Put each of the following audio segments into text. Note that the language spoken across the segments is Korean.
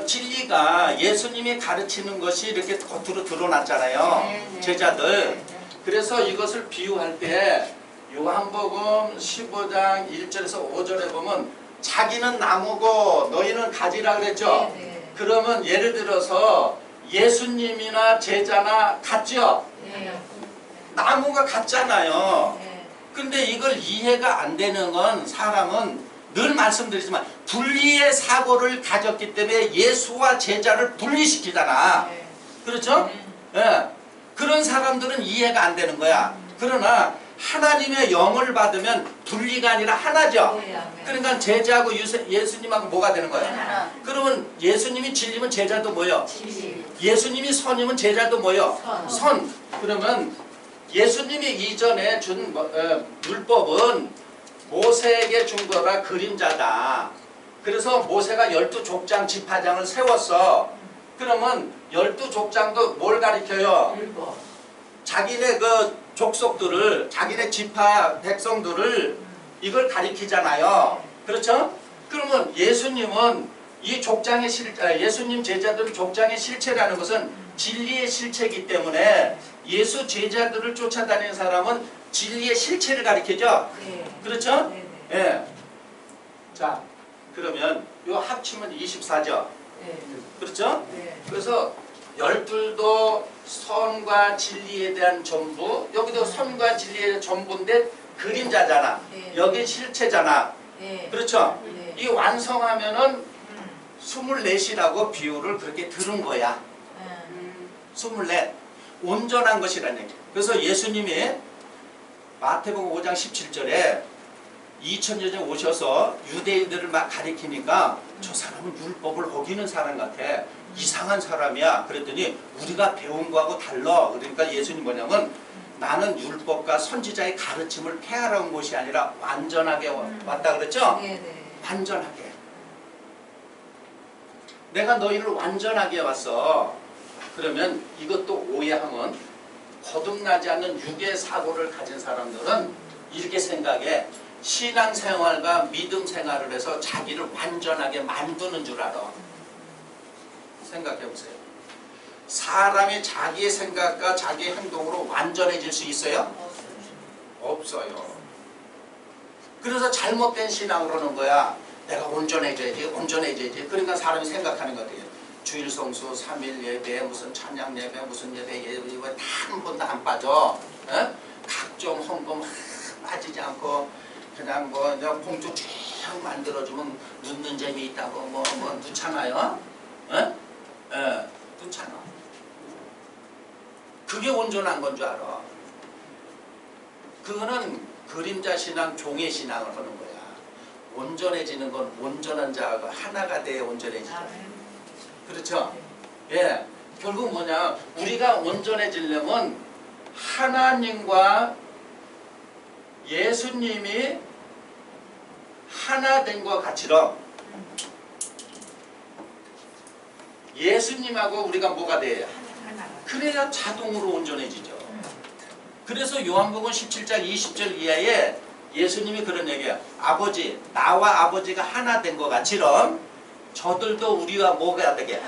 진리가 예수님이 가르치는 것이 이렇게 겉으로 드러났잖아요. 제자들. 그래서 이것을 비유할 때 요한복음 15장 1절에서 5절에 보면 자기는 나무고 너희는 가지라 그랬죠. 그러면 예를 들어서 예수님이나 제자나 같죠? 나무가 같잖아요. 근데 이걸 이해가 안 되는 건 사람은 늘 말씀드리지만 분리의 사고를 가졌기 때문에 예수와 제자를 분리시키잖아. 그렇죠? 예. 그런 사람들은 이해가 안 되는 거야. 그러나 하나님의 영을 받으면 분리가 아니라 하나죠. 그러니까 제자하고 예수님하고 뭐가 되는 거야? 그러면 예수님이 진리면 제자도 뭐요? 예수님이 선이면 제자도 뭐요? 선. 그러면 예수님이 이전에 준 율법은 모세에게 준 거가 그림자다. 그래서 모세가 12족장 지파장을 세웠어. 그러면 12족장도 뭘 가리켜요? 자기네 그 족속들을, 자기네 지파 백성들을 이걸 가리키잖아요. 그렇죠? 그러면 예수님은 이 족장의 예수님 제자들은 족장의 실체라는 것은 진리의 실체이기 때문에 예수 제자들을 쫓아다니는 사람은 진리의 실체를 가리키죠? 그렇죠? 예. 자, 그러면 요 합치면 24죠? 그렇죠? 그래서 12도 선과 진리에 대한 전부, 여기도 선과 진리에 대한 전부인데 그림자잖아. 여기 실체잖아. 그렇죠? 이 완성하면은 24이라고 비유를 그렇게 들은 거야. 24. 온전한 것이라는 얘기. 그래서 예수님이 마태복음 5장 17절에 2000년 전에 오셔서 유대인들을 막 가리키니까 저 사람은 율법을 어기는 사람 같아. 이상한 사람이야. 그랬더니 우리가 배운 거하고 달라. 그러니까 예수님 뭐냐면 나는 율법과 선지자의 가르침을 폐하러 온 것이 아니라 완전하게 왔다 그랬죠? 완전하게. 내가 너희를 완전하게 왔어. 그러면 이것도 오해하면 거듭나지 않는 육의 사고를 가진 사람들은 이렇게 생각해. 신앙생활과 믿음생활을 해서 자기를 완전하게 만드는 줄 알아. 생각해보세요. 사람이 자기의 생각과 자기의 행동으로 완전해질 수 있어요? 없어요. 그래서 잘못된 신앙을 하는 거야. 내가 온전해져야지, 온전해져야지. 그러니까 사람이 생각하는 것 같아요. 주일 성수, 3일 예배, 무슨 찬양 예배, 무슨 예배, 이거 다 한 번도 안 빠져. 에? 각종 헌금 빠지지 않고 그냥 뭐 봉투 쭉 만들어주면 눕는 재미 있다고 뭐 넣잖아요. 에? 넣잖아. 그게 온전한 건 줄 알아. 그거는 그림자 신앙, 종의 신앙을 하는 거야. 온전해지는 건 온전한 자가 하나가 돼야 온전해지죠. 그렇죠? 예. 결국 뭐냐? 우리가 온전해지려면 하나님과 예수님이 하나 된 것 같이럼 예수님하고 우리가 뭐가 돼요? 그래야 자동으로 온전해지죠. 그래서 요한복음 17장 20절 이하에 예수님이 그런 얘기야. 아버지, 나와 아버지가 하나 된 것 같이럼 저들도 우리와 뭐가 되게?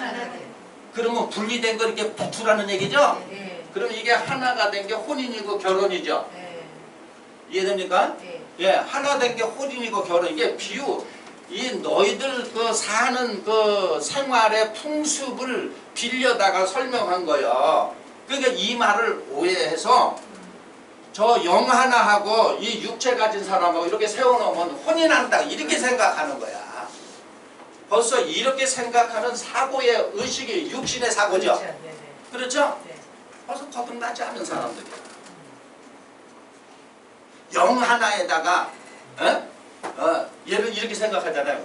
그러면 분리된 거 이렇게 붙으라는 얘기죠? 그럼 이게 하나가 된 게 혼인이고 결혼이죠? 이해됩니까? 예, 하나 된 게 혼인이고 결혼. 이게 비유. 이 너희들 그 사는 그 생활의 풍습을 빌려다가 설명한 거예요. 그러니까 이 말을 오해해서 저 영 하나하고 이 육체 가진 사람하고 이렇게 세워놓으면 혼인한다 이렇게 생각하는 거야. 벌써 이렇게 생각하는 사고의 의식이 육신의 사고죠. 그렇죠? 벌써 거듭나지 않은 사람들이야. 영 하나에다가 얘를 이렇게 생각하잖아요.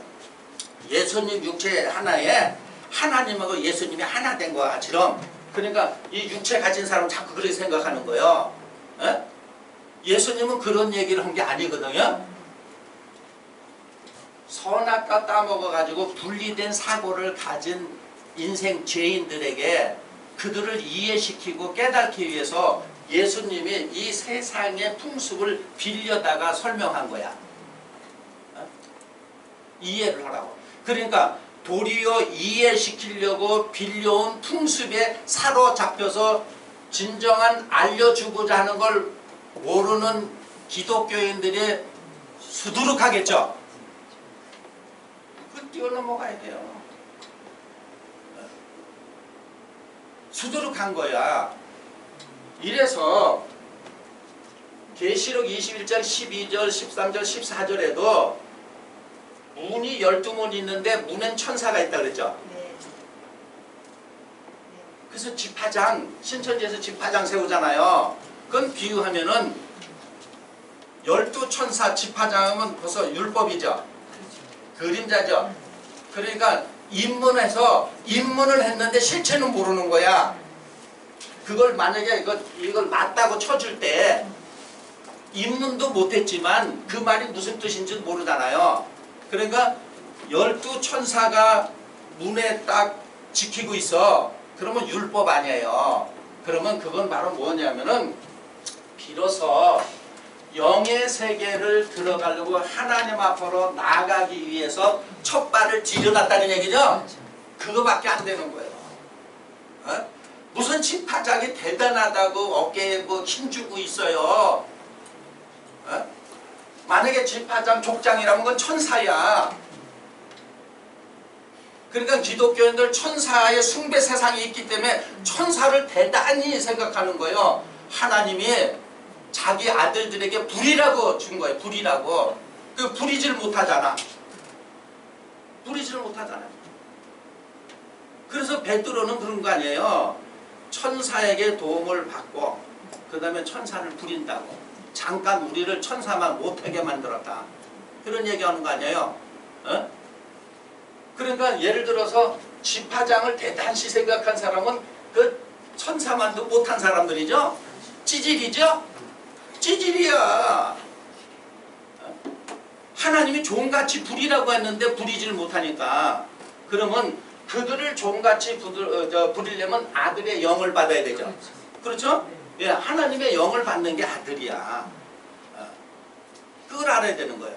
예수님 육체 하나에 하나님하고 예수님이 하나 된 것처럼. 그러니까 이 육체 가진 사람은 자꾸 그렇게 생각하는 거예요. 예수님은 그런 얘기를 한 게 아니거든요. 선악과 따먹어가지고 분리된 사고를 가진 인생 죄인들에게 그들을 이해시키고 깨닫기 위해서 예수님이 이 세상의 풍습을 빌려다가 설명한 거야. 이해를 하라고. 그러니까 도리어 이해시키려고 빌려온 풍습에 사로잡혀서 진정한 알려주고자 하는 걸 모르는 기독교인들이 수두룩하겠죠. 그걸 뛰어넘어가야 돼요. 수두룩한 거야. 이래서 계시록 21장 12절 13절 14절에도 문이 12문이 있는데 문엔 천사가 있다 그랬죠. 그래서 집화장, 신천지에서 집화장 세우잖아요. 그건 비유하면은 12천사 집화장은 벌써 율법이죠. 그림자죠. 그러니까 입문해서 입문을 했는데 실체는 모르는 거야. 그걸 만약에 이걸 맞다고 쳐줄 때 입문도 못했지만 그 말이 무슨 뜻인지 모르잖아요. 그러니까 12천사가 문에 딱 지키고 있어. 그러면 율법 아니에요. 그러면 그건 바로 뭐냐면은 비로소 영의 세계를 들어가려고 하나님 앞으로 나아가기 위해서 첫 발을 디뎌놨다는 얘기죠. 그거밖에 안 되는 거예요. 어? 무슨 집화장이 대단하다고 어깨에 뭐 힘주고 있어요. 어? 만약에 집화장 족장이라면 그건 천사야. 그러니까 기독교인들 천사의 숭배 세상이 있기 때문에 천사를 대단히 생각하는 거예요. 하나님이 자기 아들들에게 불이라고 준 거예요. 불이라고. 그 부리질 못하잖아. 부리질 못하잖아. 그래서 베드로는 그런 거 아니에요. 천사에게 도움을 받고 그 다음에 천사를 부린다고. 잠깐 우리를 천사만 못하게 만들었다. 그런 얘기하는 거 아니에요. 어? 그러니까 예를 들어서 집화장을 대단히 생각한 사람은 그 천사만도 못한 사람들이죠. 찌질이죠. 찌질이야. 하나님이 종같이 부리라고 했는데 부리지를 못하니까 그러면 그들을 종같이 부리려면 아들의 영을 받아야 되죠. 그렇죠? 예, 하나님의 영을 받는 게 아들이야. 그걸 알아야 되는 거예요.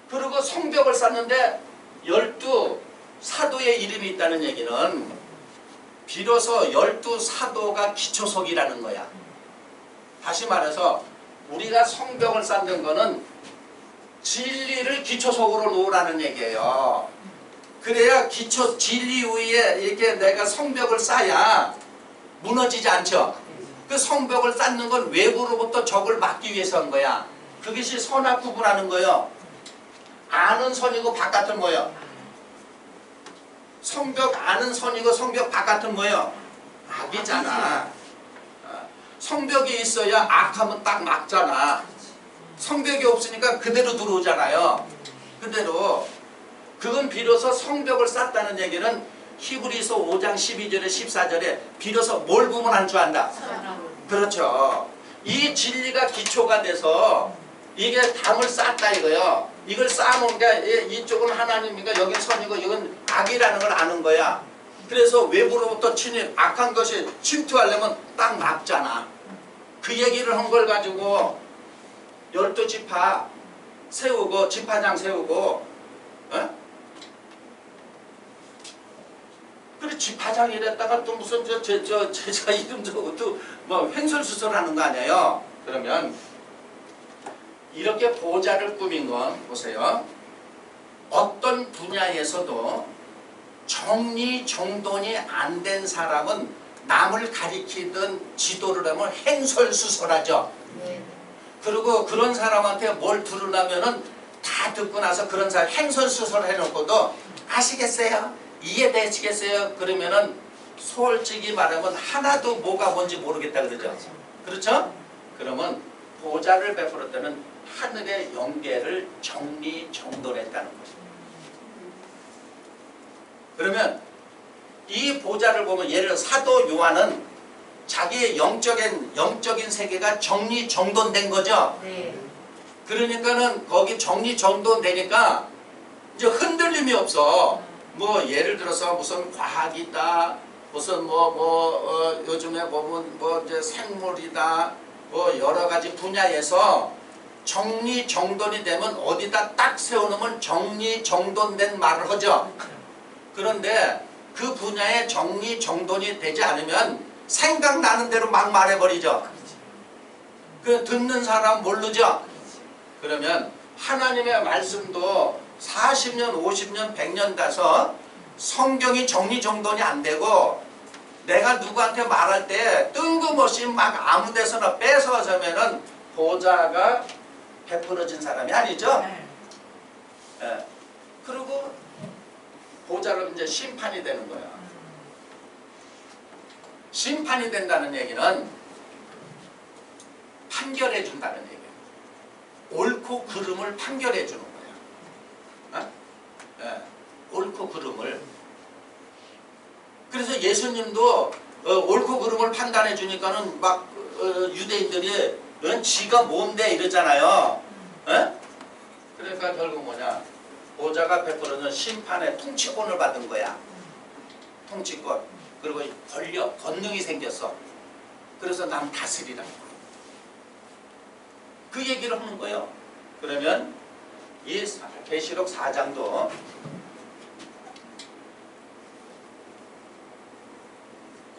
그리고 성벽을 쌓는데 12사도의 이름이 있다는 얘기는 비로소 12사도가 기초석이라는 거야. 다시 말해서 우리가 성벽을 쌓는 거는 진리를 기초석으로 놓으라는 얘기예요. 그래야 진리 위에 이렇게 내가 성벽을 쌓아야 무너지지 않죠. 그 성벽을 쌓는 건 외부로부터 적을 막기 위해서 한 거야. 그것이 선악 구분하는 거예요. 안은 선이고 바깥은 뭐예요? 성벽 안은 선이고 성벽 바깥은 뭐예요? 악이잖아. 성벽이 있어야 악하면 딱 막잖아. 성벽이 없으니까 그대로 들어오잖아요. 그대로. 그건 비로소 성벽을 쌓다는 얘기는 히브리서 5장 12절에 14절에 비로소 뭘 구분한 줄 안다? 그렇죠. 이 진리가 기초가 돼서 이게 담을 쌓다 이거요. 이걸 쌓아놓은 게 이쪽은 하나님이니까 여긴 선이고 이건 악이라는 걸 아는 거야. 그래서 외부로부터 악한 것이 침투하려면 딱 막잖아. 그 얘기를 한 걸 가지고 12지파 세우고 지파장 세우고 어? 그래 지파장이 됐다가 또 무슨 제자 이름 적고 또 뭐 횡설수설하는 거 아니에요. 그러면 이렇게 보좌를 꾸민 건 보세요. 어떤 분야에서도 정리정돈이 안 된 사람은 남을 가리키든 지도를 하면 횡설수설하죠. 그리고 그런 사람한테 뭘 들으려면은 다 듣고 나서 그런 사람 횡설수설 해놓고도 아시겠어요? 이해되시겠어요? 그러면은 솔직히 말하면 하나도 뭐가 뭔지 모르겠다 그러죠. 그렇죠? 그러면 보좌를 베풀을 때는 하늘의 영계를 정리정돈했다는 거죠. 그러면 이 보좌를 보면 예를 들어 사도 요한은 자기의 영적인 세계가 정리정돈된 거죠. 네. 그러니까는 거기 정리정돈되니까 이제 흔들림이 없어. 뭐 예를 들어서 무슨 과학이다, 무슨 요즘에 보면 뭐 이제 생물이다, 뭐 여러 가지 분야에서 정리정돈이 되면 어디다 딱 세워놓으면 정리정돈된 말을 하죠. 그런데 그 분야에 정리정돈이 되지 않으면 생각나는 대로 막 말해버리죠. 그 듣는 사람 모르죠. 그러면 하나님의 말씀도 40년, 50년, 100년 가서 성경이 정리정돈이 안 되고 내가 누구한테 말할 때 뜬금없이 막 아무 데서나 뺏어서면은 보좌가 베풀어진 사람이 아니죠. 예. 그리고 보좌로 이제 심판이 되는 거야. 심판이 된다는 얘기는 판결해 준다는 얘기예요. 옳고 그름을 판결해 주는 거야. 어? 예. 옳고 그름을. 그래서 예수님도 옳고 그름을 판단해 주니까는 막 유대인들이 지가 뭔데 이러잖아요. 에? 그러니까 결국 뭐냐, 보좌가 베풀어준 심판의 통치권을 받은 거야. 통치권. 그리고 권력, 권능이 생겼어. 그래서 남 다스리라고. 그 얘기를 하는 거예요. 그러면 이 계시록 4장도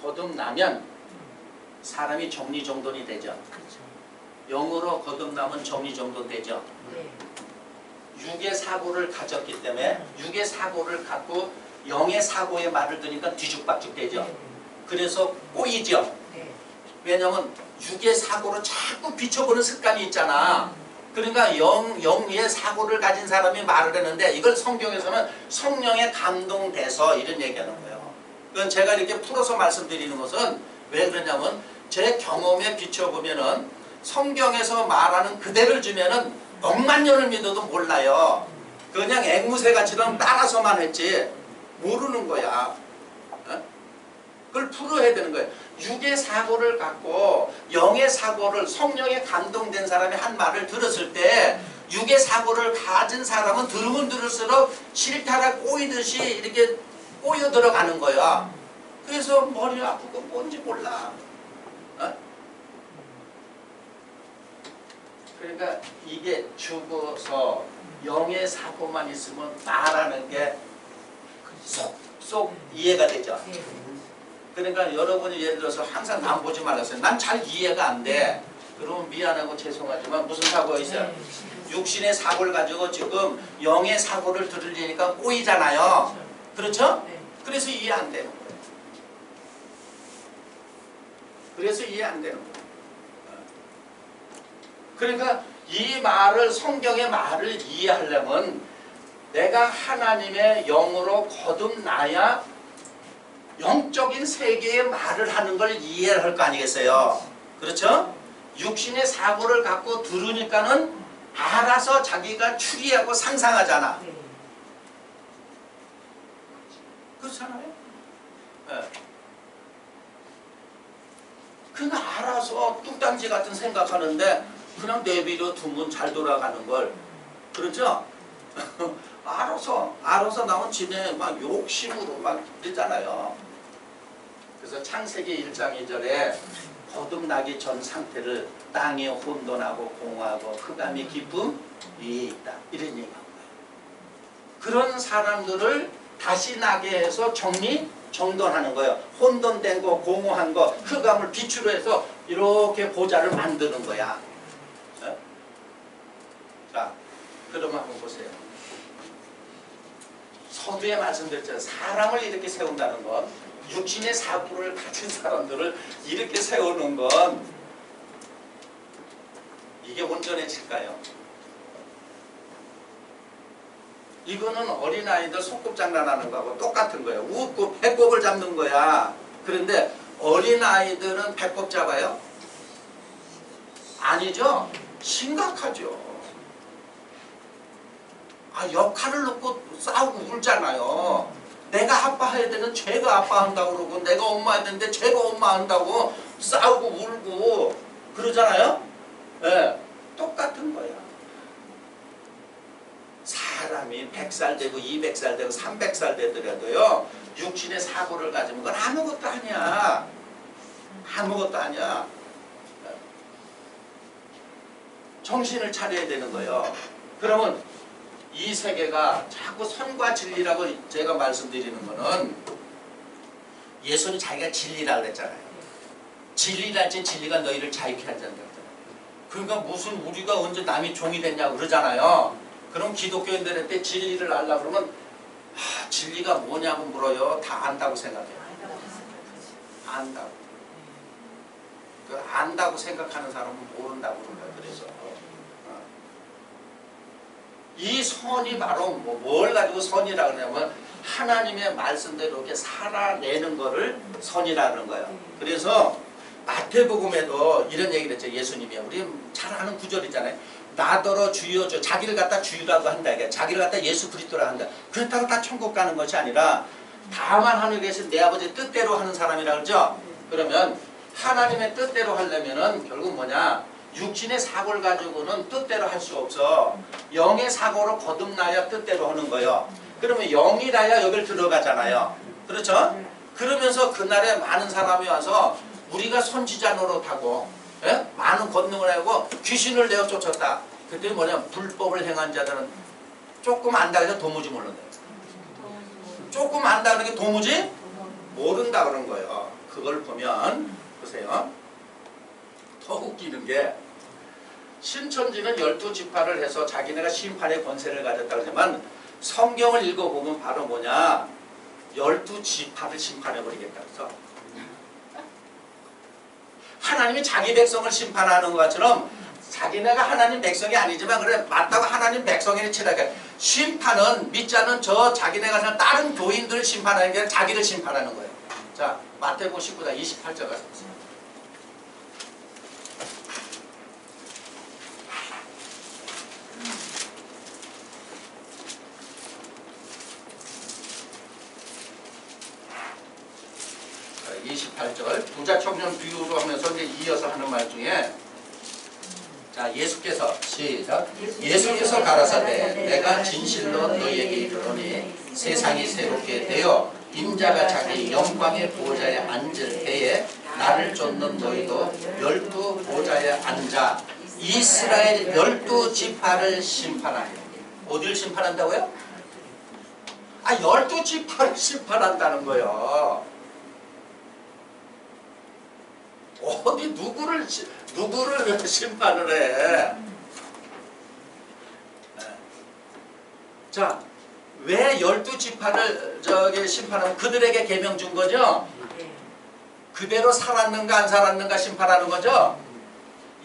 거듭나면 사람이 정리정돈이 되죠. 영으로 거듭나면 정리정돈되죠. 육의 사고를 가졌기 때문에 육의 사고를 갖고 영의 사고의 말을 들으니까 뒤죽박죽 되죠. 그래서 꼬이죠. 왜냐하면 육의 사고로 자꾸 비춰보는 습관이 있잖아. 그러니까 영의 사고를 가진 사람이 말을 했는데 이걸 성경에서는 성령에 감동돼서 이런 얘기하는 거예요. 그건 제가 이렇게 풀어서 말씀드리는 것은 왜 그러냐면 제 경험에 비춰보면은 성경에서 말하는 그대를 주면은 억만 년을 믿어도 몰라요. 그냥 앵무새같이는 따라서만 했지 모르는 거야. 어? 그걸 풀어야 되는 거예요. 육의 사고를 갖고 영의 사고를 성령에 감동된 사람이 한 말을 들었을 때 육의 사고를 가진 사람은 들으면 들을수록 실타라 꼬이듯이 이렇게 꼬여 들어가는 거야. 그래서 머리 아프고 뭔지 몰라. 어? 그러니까 이게 죽어서 영의 사고만 있으면 말하는 게 쏙쏙 이해가 되죠. 그러니까 여러분이 예를 들어서 항상 남 보지 말았어요. 난 잘 이해가 안 돼. 그러면 미안하고 죄송하지만 무슨 사고가 있어요? 육신의 사고를 가지고 지금 영의 사고를 들으려니까 꼬이잖아요. 그렇죠? 그래서 이해 안 되는 거예요. 그래서 이해 안 되는 거예요. 그러니까 이 말을, 성경의 말을 이해하려면 내가 하나님의 영으로 거듭나야 영적인 세계의 말을 하는 걸 이해할 거 아니겠어요? 그렇죠? 육신의 사고를 갖고 들으니까는 알아서 자기가 추리하고 상상하잖아. 그렇잖아요? 네. 그냥 알아서 뚝단지 같은 생각하는데 그냥 내비려 두면 잘 돌아가는 걸. 그렇죠? 알아서 나온 지네 막 욕심으로 막 이러잖아요. 그래서 창세기 1장 2절에 거듭나기 전 상태를 땅이 혼돈하고 공허하고 흑암이 깊음 위에 있다. 이런 얘기한 거예요. 그런 사람들을 다시 나게 해서 정돈하는 거예요. 혼돈된 거, 공허한 거, 흑암을 빛으로 해서 이렇게 보좌를 만드는 거야. 네? 자, 그러면 한번 보세요. 서두에 말씀드렸잖아요. 사람을 이렇게 세운다는 건, 육신의 사고를 가진 사람들을 이렇게 세우는 건 이게 온전해질까요? 이거는 어린아이들 소꿉장난하는 거하고 똑같은 거예요. 웃고 배꼽을 잡는 거야. 그런데 어린아이들은 배꼽 잡아요? 아니죠? 심각하죠. 역할을 놓고 싸우고 울잖아요. 내가 아빠해야 되는 쟤가 아빠한다고 그러고 내가 엄마해야 되는데 쟤가 엄마한다고 싸우고 울고 그러잖아요. 네, 똑같은 거야. 사람이 100살 되고 200살 되고 300살 되더라도요. 육신의 사고를 가지면 그건 아무것도 아니야. 아무것도 아니야. 정신을 차려야 되는 거예요. 그러면 이 세계가 자꾸 선과 진리라고 제가 말씀드리는 거는 예수는 자기가 진리라 그랬잖아요. 진리랄지 진리가 너희를 자유케 하지 않는다. 그러니까 무슨 우리가 언제 남이 종이 됐냐고 그러잖아요. 그럼 기독교인들한테 진리를 알라 그러면 진리가 뭐냐고 물어요. 다 안다고 생각해요. 안다고. 그 안다고 생각하는 사람은 모른다고 그런 거예요. 그래서 이 선이 바로 뭘 가지고 선이라 그러냐면 하나님의 말씀대로 이렇게 살아내는 거를 선이라는 거예요. 그래서 마태복음에도 이런 얘기를 했죠. 예수님이 우리 잘 아는 구절이잖아요. 나더러 주여 주 자기를 갖다 주라고 한다. 이게 자기를 갖다 예수 그리스도라 한다. 그렇다고 다 천국 가는 것이 아니라 다만 하늘에 계신 내 아버지 뜻대로 하는 사람이라 그러죠. 그러면 하나님의 뜻대로 하려면은 결국 뭐냐? 육신의 사고를 가지고는 뜻대로 할 수 없어. 영의 사고로 거듭나야 뜻대로 하는 거예요. 그러면 영이라야 여길 들어가잖아요. 그렇죠? 그러면서 그날에 많은 사람이 와서 우리가 선지자 노릇하고 많은 권능을 하고 귀신을 내어 쫓았다. 그때 뭐냐? 불법을 행한 자들은 조금 안다 해서 도무지 모른다. 조금 안다 그러는 게 도무지 모른다 그런 거예요. 그걸 보면 보세요. 더 웃기는 게 신천지는 12지파를 해서 자기네가 심판의 권세를 가졌다 그러지만 성경을 읽어보면 바로 뭐냐? 12지파를 심판해버리겠다 그래서 하나님이 자기 백성을 심판하는 것처럼 자기네가 하나님 백성이 아니지만 그래 맞다고 하나님 백성이니 치라니까 심판은 믿지 않는 저 자기네가 사는 다른 교인들을 심판하는 게 아니라 자기를 심판하는 거예요. 자, 마태복음 19장 28절 가서 보세요. 자, 28절 부자 청년 비유로 하면서 이제 이어서 하는 말 중에 자, 예수께서 시작 예수께서 가라사대 내가 진실로 너희에게 이르노니 세상이 새롭게 되어 인자가 자기 영광의 보좌에 앉을 때에 나를 쫓는 너희도 12보좌에 앉아 이스라엘 12지파를 심판하여 어디를 심판한다고요? 12지파를 심판한다는 거예요. 어디 누구를 심판을 해? 자, 왜 12지파를 심판하면 그들에게 계명 준 거죠? 그대로 살았는가 안 살았는가 심판하는 거죠?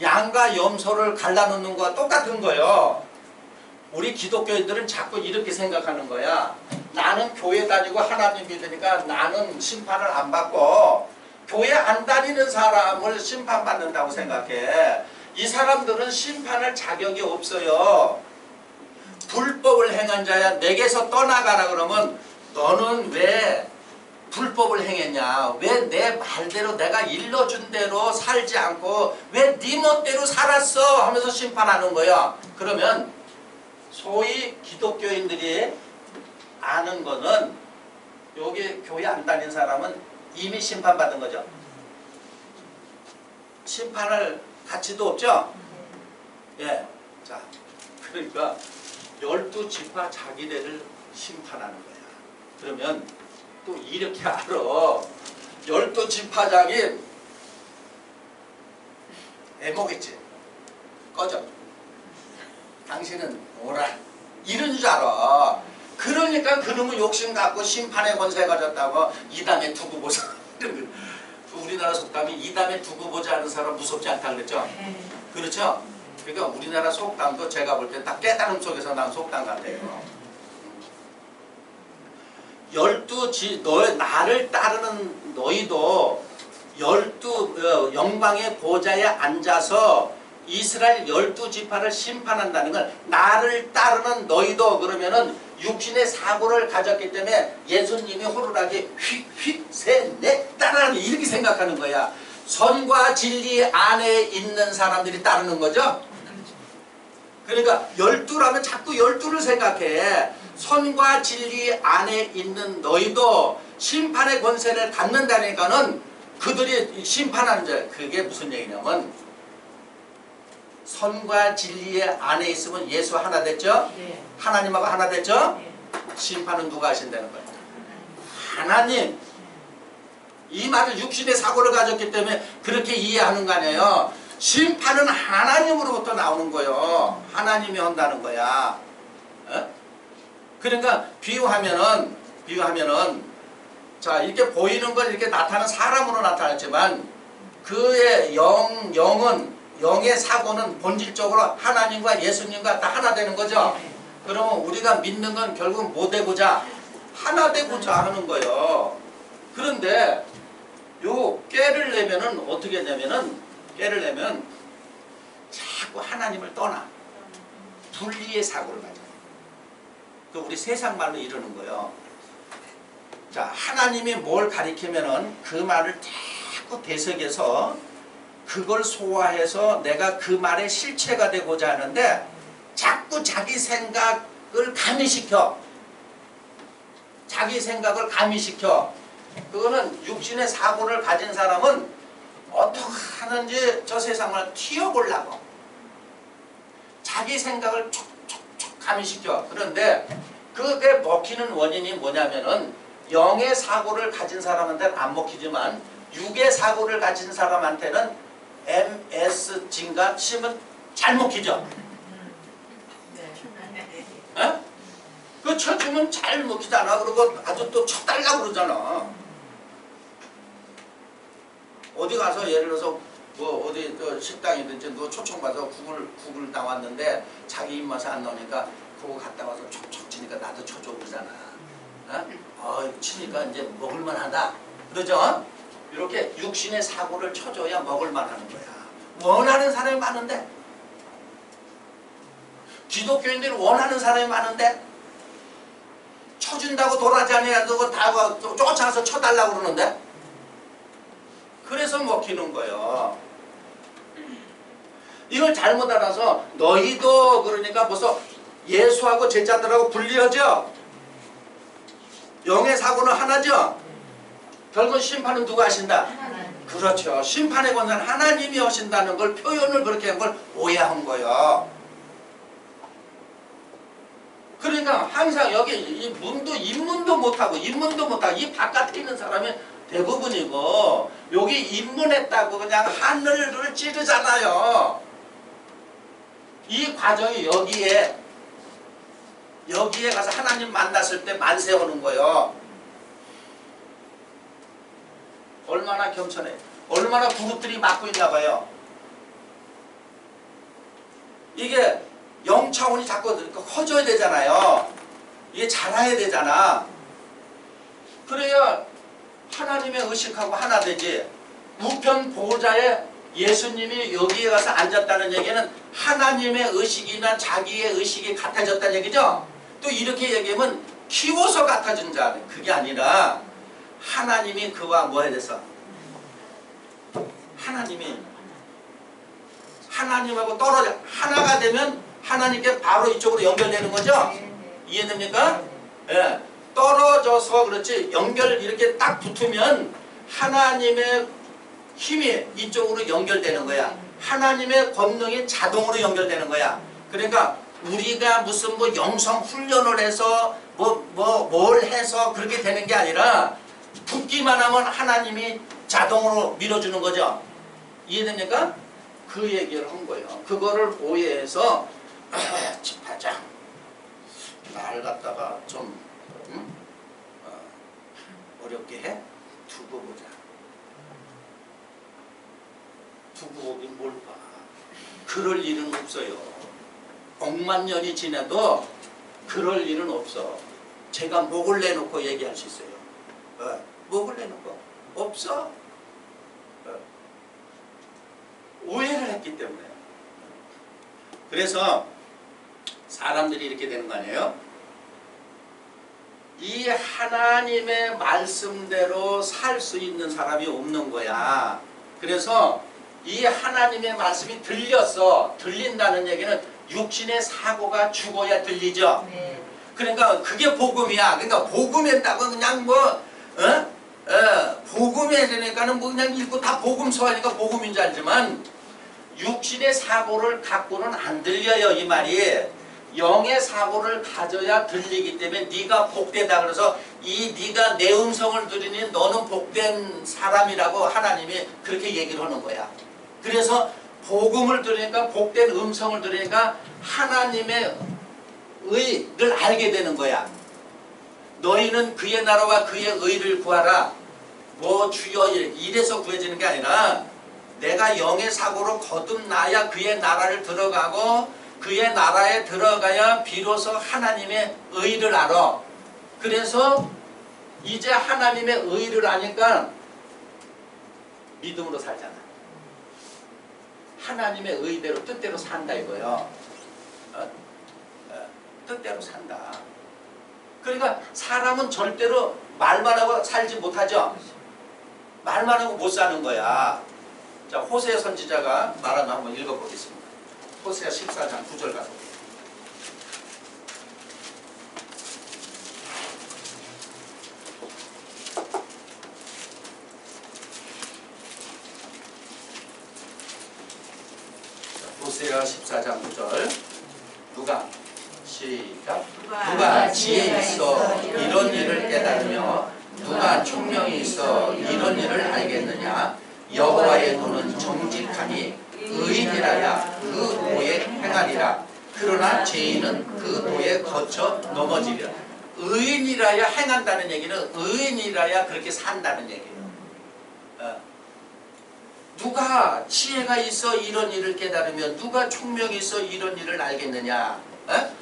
양과 염소를 갈라놓는 거와 똑같은 거예요. 우리 기독교인들은 자꾸 이렇게 생각하는 거야. 나는 교회 다니고 하나님 믿으니까 나는 심판을 안 받고 교회 안 다니는 사람을 심판받는다고 생각해. 이 사람들은 심판할 자격이 없어요. 불법을 행한 자야 내게서 떠나가라 그러면 너는 왜 불법을 행했냐? 왜 내 말대로 내가 일러준 대로 살지 않고 왜 네 멋대로 살았어? 하면서 심판하는 거야. 그러면 소위 기독교인들이 아는 거는 여기 교회 안 다닌 사람은 이미 심판받은 거죠. 심판할 가치도 없죠. 예, 자, 그러니까 12지파 자기네를 심판하는 거야. 그러면 또 이렇게 알아. 12지파장이 애먹겠지. 꺼져. 당신은 오라. 이런 줄 알아. 그러니까 그놈은 욕심 갖고 심판의 권세 가졌다고 이담에 두고 보자. 우리나라 속담이 이담에 두고 보자 하는 사람 무섭지 않다 그랬죠. 그렇죠? 그러니까 우리나라 속담도 제가 볼 때 다 깨달음 속에서 난 속담 같아요. 나를 따르는 너희도 12 영광의 보좌에 앉아서 이스라엘 12지파를 심판한다는 건 나를 따르는 너희도 그러면은 육신의 사고를 가졌기 때문에 예수님이 호루라기 휙휙 셋넷 따라하는 이렇게 생각하는 거야. 선과 진리 안에 있는 사람들이 따르는 거죠. 그러니까 12라면 자꾸 12를 생각해. 선과 진리 안에 있는 너희도 심판의 권세를 갖는다니까는 그들이 심판하는 자. 그게 무슨 얘기냐면 선과 진리의 안에 있으면 예수 하나 됐죠? 네. 하나님하고 하나 됐죠? 네. 심판은 누가 하신다는 거예요? 하나님. 이 말을 육신의 사고를 가졌기 때문에 그렇게 이해하는 거 아니에요. 심판은 하나님으로부터 나오는 거예요. 하나님이 한다는 거야. 어? 그러니까 비유하면은 자, 이렇게 보이는 건 이렇게 나타나는 사람으로 나타났지만 그의 영의 사고는 본질적으로 하나님과 예수님과 다 하나 되는 거죠. 그러면 우리가 믿는 건 결국 뭐 되고자? 하나 되고자 하는 거예요. 그런데 요 깨를 내면은 어떻게 되면은 깨를 내면 자꾸 하나님을 떠나 분리의 사고를 가져요. 그 우리 세상 말로 이러는 거예요. 자, 하나님이 뭘 가리키면은 그 말을 자꾸 대석해서 그걸 소화해서 내가 그 말의 실체가 되고자 하는데 자꾸 자기 생각을 가미시켜. 자기 생각을 가미시켜. 그거는 육신의 사고를 가진 사람은 어떻게 하는지 저 세상을 튀어보려고 자기 생각을 촉촉촉 가미시켜. 그런데 그게 먹히는 원인이 뭐냐면은 영의 사고를 가진 사람한테는 안 먹히지만 육의 사고를 가진 사람한테는 MS-진과 치면 잘 먹히죠. 에? 그 쳐주면 잘 먹히잖아. 그리고 아주 또 쳐달라고 그러잖아. 어디 가서 예를 들어서 뭐 어디 식당이든지 너 초청받아서 국을 나왔는데 자기 입맛에 안 나오니까 그거 갔다 와서 촉촉 치니까 나도 쳐줘 그러잖아. 치니까 이제 먹을만하다. 그러죠? 이렇게 육신의 사고를 쳐줘야 먹을만하는 거야. 원하는 사람이 많은데 기독교인들이 원하는 사람이 많은데 쳐준다고 돌아다니고 다 쫓아가서 쳐달라고 그러는데 그래서 먹히는 거예요. 이걸 잘못 알아서 너희도 그러니까 벌써 예수하고 제자들하고 분리하죠. 영의 사고는 하나죠. 결국 심판은 누가 하신다? 그렇죠. 심판의 권세는 하나님이 하신다는 걸 표현을 그렇게 한 걸 오해한 거예요. 그러니까 항상 여기 이 문도 입문도 못하고 이 바깥에 있는 사람이 대부분이고 여기 입문했다고 그냥 하늘을 찌르잖아요. 이 과정이 여기에 가서 하나님 만났을 때 만세 오는 거예요. 얼마나 겸손해. 얼마나 그룹들이 맡고 있나 봐요. 이게 영 차원이 자꾸 커져야 되잖아요. 이게 자라야 되잖아. 그래야 하나님의 의식하고 하나 되지. 우편 보호자에 예수님이 여기에 가서 앉았다는 얘기는 하나님의 의식이나 자기의 의식이 같아졌다는 얘기죠. 또 이렇게 얘기하면 키워서 같아진 자. 그게 아니라 하나님이 그와 뭐 해야 돼서 하나님하고 떨어져 하나가 되면 하나님께 바로 이쪽으로 연결되는 거죠. 이해됩니까? 예. 떨어져서 그렇지 연결 이렇게 딱 붙으면 하나님의 힘이 이쪽으로 연결되는 거야. 하나님의 권능이 자동으로 연결되는 거야. 그러니까 우리가 무슨 뭐 영성 훈련을 해서 뭘 해서 그렇게 되는 게 아니라 붙기만 하면 하나님이 자동으로 밀어주는 거죠. 이해됩니까? 그 얘기를 한 거예요. 그거를 오해해서 집하자. 날 갖다가 좀 어렵게 해? 두고 보자. 두고 보긴 뭘 봐. 그럴 일은 없어요. 억만 년이 지나도 그럴 일은 없어. 제가 목을 내놓고 얘기할 수 있어요. 목을 내놓고 없어. 오해를 했기 때문에. 그래서 사람들이 이렇게 되는 거 아니에요? 이 하나님의 말씀대로 살 수 있는 사람이 없는 거야. 그래서 이 하나님의 말씀이 들렸어. 들린다는 얘기는 육신의 사고가 죽어야 들리죠. 네. 그러니까 그게 복음이야. 그러니까 복음했다고 그냥 복음해야 되니까는 뭐 그냥 읽고 다 복음서 하니까 복음인 줄 알지만 육신의 사고를 갖고는 안 들려요 이 말이. 영의 사고를 가져야 들리기 때문에 네가 복되다 그래서 이 네가 내 음성을 들으니 너는 복된 사람이라고 하나님이 그렇게 얘기를 하는 거야. 그래서 복음을 들으니까 복된 음성을 들으니까 하나님의 의를 알게 되는 거야. 너희는 그의 나라와 그의 의를 구하라. 뭐 주여 이래서 구해지는 게 아니라 내가 영의 사고로 거듭나야 그의 나라를 들어가고 그의 나라에 들어가야 비로소 하나님의 의를 알아. 그래서 이제 하나님의 의를 아니까 믿음으로 살잖아. 하나님의 의대로 뜻대로 산다 이거예요. 뜻대로 산다. 그러니까 사람은 절대로 말만 하고 살지 못하죠. 말만 하고 못 사는 거야. 자, 호세 선지자가 말한 거 한번 읽어보겠습니다. 호세아 14장 9절 가서. 호세아 14장 9절. 누가? 시작. 누가 지혜 있어 이런 일을 깨달으며 누가 총명이 있어 이런 일을 알겠느냐. 여호와의 도는 정직하니 의인이라야 그 도에 행하리라. 그러나 죄인은 그 도에 거쳐 넘어지리라. 의인이라야 행한다는 얘기는 의인이라야 그렇게 산다는 얘기예요. 누가 지혜가 있어 이런 일을 깨달으며 누가 총명이 있어 이런 일을 알겠느냐.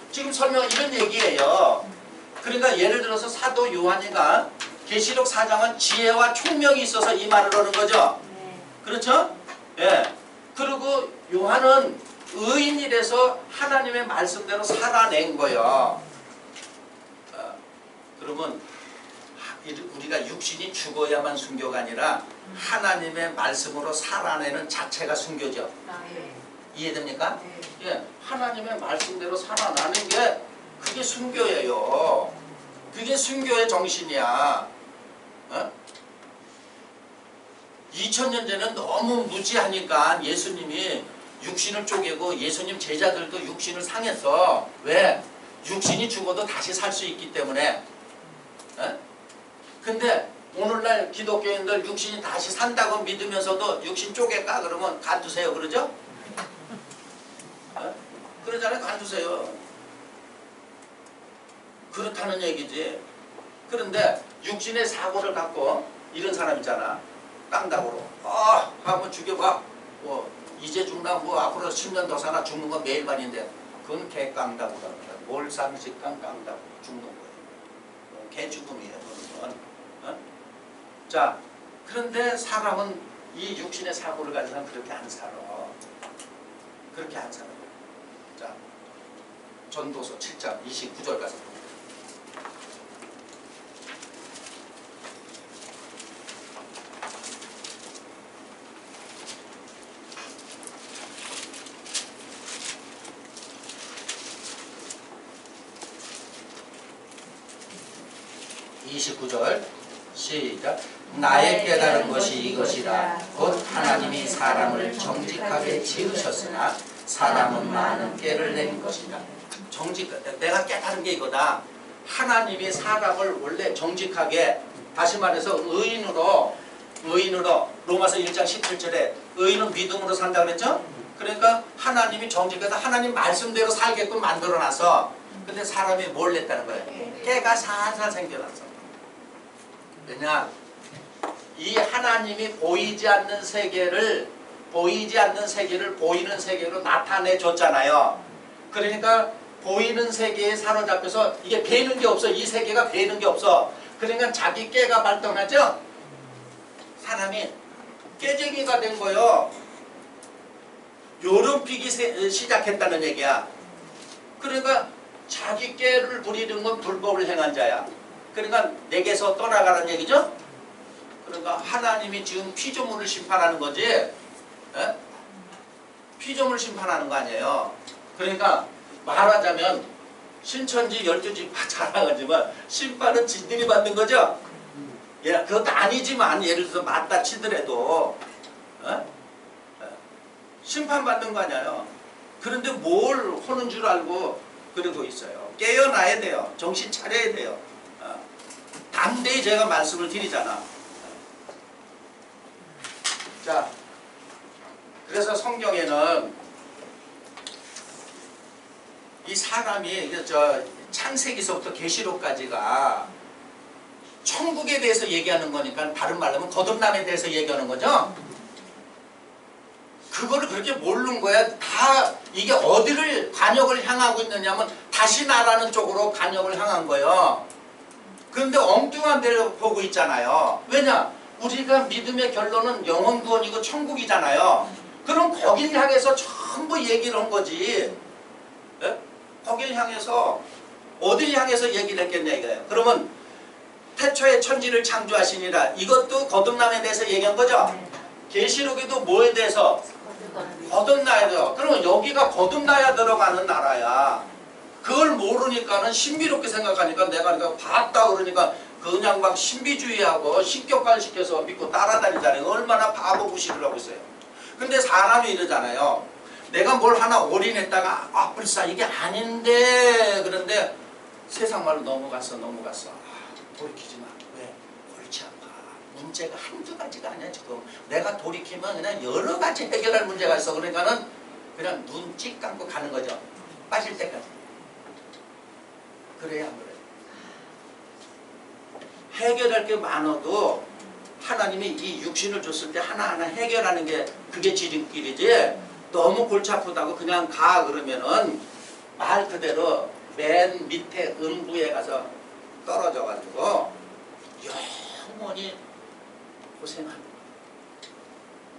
지금 설명 이런 얘기예요. 그러니까 예를 들어서 사도 요한이가 계시록 4장은 지혜와 총명이 있어서 이 말을 하는 거죠. 그렇죠? 예. 그리고 요한은 의인이라서 하나님의 말씀대로 살아낸 거예요. 그러면 우리가 육신이 죽어야만 순교가 아니라 하나님의 말씀으로 살아내는 자체가 순교죠. 이해됩니까? 예. 하나님의 말씀대로 살아나는 게 그게 순교예요. 그게 순교의 정신이야. 2000년 전에는 너무 무지하니까 예수님이 육신을 쪼개고 예수님 제자들도 육신을 상했어. 왜? 육신이 죽어도 다시 살 수 있기 때문에. 근데 오늘날 기독교인들 육신이 다시 산다고 믿으면서도 육신 쪼갤까? 그러면 간두세요. 그러죠? 그러잖아요. 간두세요. 그렇다는 얘기지. 그런데 육신의 사고를 갖고 이런 사람 있잖아. 깡다구로 한번 죽여봐. 뭐 이제 죽나 뭐 앞으로 10년 더 사나 죽는 건 매일반인데 그건 개 깡다구라는 거야. 몰상식강 깡다구 죽는 거예요. 개 죽음이에요. 그건. 자, 그런데 사람은 이 육신의 사고를 가진 사람은 그렇게 안 살아. 그렇게 안 살아. 자, 전도서 7장 29절 가서 29절 시작. 나의 깨달은 것이 이것이라. 곧 하나님이 사람을 정직하게 지으셨으나 사람은 많은 깨를 낸 것이다. 내가 깨달은 게 이거다. 하나님이 사람을 원래 정직하게, 다시 말해서 의인으로 로마서 1장 17절에 의인은 믿음으로 산다 그랬죠? 그러니까 하나님이 정직해서 하나님 말씀대로 살게끔 만들어놔서, 근데 사람이 뭘 냈다는 거예요? 깨가 살살 생겨났어. 왜냐? 이 하나님이 보이지 않는 세계를 보이는 세계로 나타내 줬잖아요. 그러니까 보이는 세계에 사로잡혀서 이게 배는 게 없어. 이 세계가 배는 게 없어. 그러니까 자기 깨가 발동하죠. 사람이 깨쟁이가 된 거예요. 요런 피기 시작했다는 얘기야. 그러니까 자기 깨를 부리는 건 불법을 행한 자야. 그러니까 내게서 떠나가라는 얘기죠. 그러니까 하나님이 지금 피조물을 심판하는 거지. 에? 피조물을 심판하는 거 아니에요. 그러니까 말하자면 신천지 12지 자랑하지만 심판은 지들이 받는 거죠. 예, 그것도 아니지만 예를 들어서 맞다 치더라도 심판받는 거 아니에요. 그런데 뭘 하는 줄 알고 그러고 있어요. 깨어나야 돼요. 정신 차려야 돼요. 담대히 제가 말씀을 드리잖아. 자, 그래서 성경에는 이 사람이 창세기서부터 계시록까지가 천국에 대해서 얘기하는 거니까 다른 말로 하면 거듭남에 대해서 얘기하는 거죠. 그거를 그렇게 모르는 거야. 다 이게 어디를 관역을 향하고 있느냐면 다시 나라는 쪽으로 관역을 향한 거예요. 그런데 엉뚱한 데를 보고 있잖아요. 왜냐? 우리가 믿음의 결론은 영원 구원이고 천국이잖아요. 그럼 거길 향해서 전부 얘기를 한 거지. 네? 거길 향해서 어딜 향해서 얘기를 했겠냐 이거예요. 그러면 태초에 천지를 창조하시니라, 이것도 거듭남에 대해서 얘기한 거죠. 계시록에도 뭐에 대해서? 거듭나야 돼요. 그러면 여기가 거듭나야 들어가는 나라야. 그걸 모르니까는 신비롭게 생각하니까 내가 그러니까 봤다 그러니까 그냥 막 신비주의하고 신격화시켜서 믿고 따라다니잖아요. 얼마나 바보 무시를 하고 있어요. 근데 사람이 이러잖아요. 내가 뭘 하나 올인했다가 아 불사 이게 아닌데, 그런데 세상 말로 넘어갔어. 돌이키지 마. 왜? 골치 아파. 문제가 한두 가지가 아니야 지금. 내가 돌이키면 그냥 여러 가지 해결할 문제가 있어. 그러니까는 그냥 눈 찍 감고 가는 거죠. 빠질 때까지. 그래야 안 그래요. 해결할 게 많아도 하나님이 이 육신을 줬을 때 하나하나 해결하는 게 그게 지름길이지, 너무 골치 아프다고 그냥 가 그러면은 말 그대로 맨 밑에 음부에 가서 떨어져 가지고 영원히 고생하는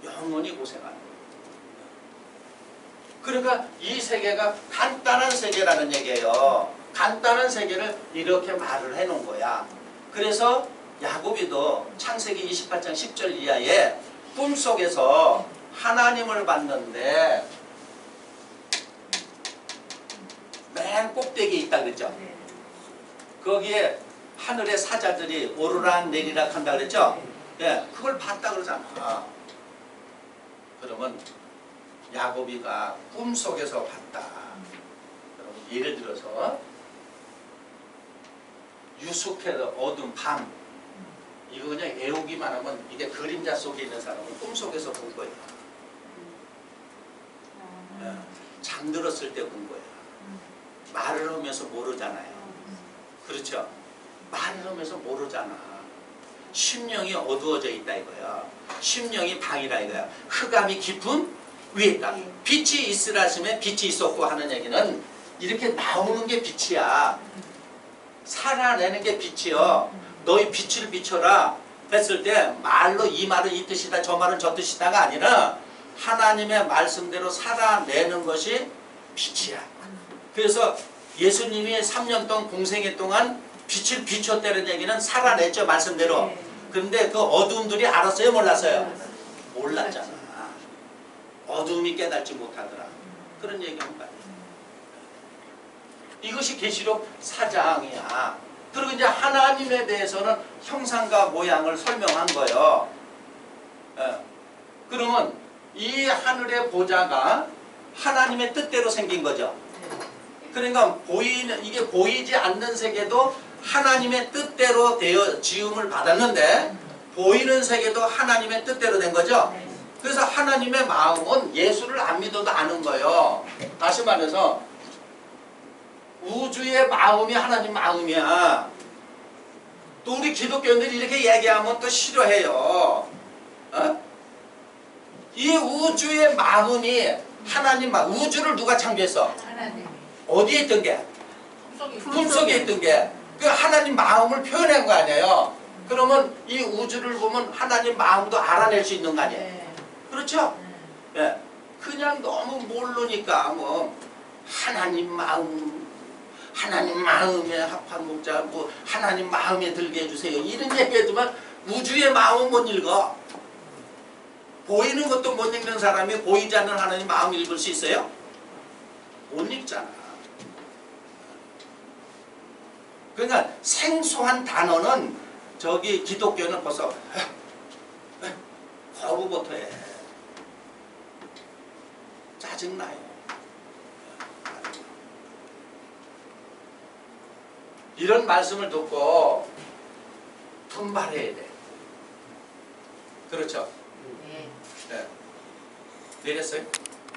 거야. 영원히 고생하는 거야. 그러니까 이 세계가 간단한 세계라는 얘기예요. 간단한 세계를 이렇게 말을 해놓은 거야. 그래서 야고보도 창세기 28장 10절 이하에 꿈속에서 하나님을 봤는데 맨 꼭대기에 있다 그랬죠. 거기에 하늘의 사자들이 오르락 내리락 한다 그랬죠. 예, 그걸 봤다 그러잖아. 그러면 야고보가 꿈속에서 봤다. 여러분 예를 들어서 유숙해서 어두운 밤, 이거 그냥 애우기만 하면 이게 그림자 속에 있는 사람은 꿈속에서 본 거예요. 잠들었을 때 본 거예요. 말을 하면서 모르잖아요. 그렇죠? 말을 하면서 모르잖아. 심령이 어두워져 있다 이거야. 심령이 방이라 이거야. 흑암이 깊은 위에 있다. 빛이 있으라 하시면 빛이 있었고 하는 얘기는 이렇게 나오는 게 빛이야. 살아내는 게 빛이요. 너희 빛을 비춰라 했을 때 말로 이 말은 이 뜻이다 저 말은 저 뜻이다가 아니라 하나님의 말씀대로 살아내는 것이 빛이야. 그래서 예수님이 3년 동안 공생애 동안 빛을 비췄다는 얘기는 살아냈죠 말씀대로. 그런데 그 어두움들이 알았어요 몰랐어요? 몰랐잖아. 어두움이 깨닫지 못하더라. 그런 얘기한 거야. 이것이 계시록 4장이야. 그리고 이제 하나님에 대해서는 형상과 모양을 설명한 거예요. 그러면 이 하늘의 보좌가 하나님의 뜻대로 생긴 거죠. 그러니까 이게 보이지 않는 세계도 하나님의 뜻대로 되어 지음을 받았는데 보이는 세계도 하나님의 뜻대로 된 거죠. 그래서 하나님의 마음은 예수를 안 믿어도 아는 거예요. 다시 말해서 우주의 마음이 하나님 마음이야. 또 우리 기독교인들이 이렇게 얘기하면 또 싫어해요. 이 우주의 마음이 하나님 마음. 우주를 누가 창조했어? 하나님. 어디에 있던 게? 품속에 있던 게. 그 하나님 마음을 표현한 거 아니에요. 그러면 이 우주를 보면 하나님 마음도 알아낼 수 있는 거 아니에요. 네. 그렇죠? 예. 그냥 너무 모르니까 뭐 하나님 마음, 하나님 마음에 합한 목자, 뭐 하나님 마음에 들게 해주세요. 이런 얘기해도만 우주의 마음은 못 읽어. 보이는 것도 못 읽는 사람이 보이지 않는 하나님 마음 읽을 수 있어요? 못 읽잖아. 그러니까 생소한 단어는 저기 기독교는 벌써 거부부터 해. 짜증나요. 이런 말씀을 듣고 분발해야 돼. 그렇죠? 네. 네. 내렸어요?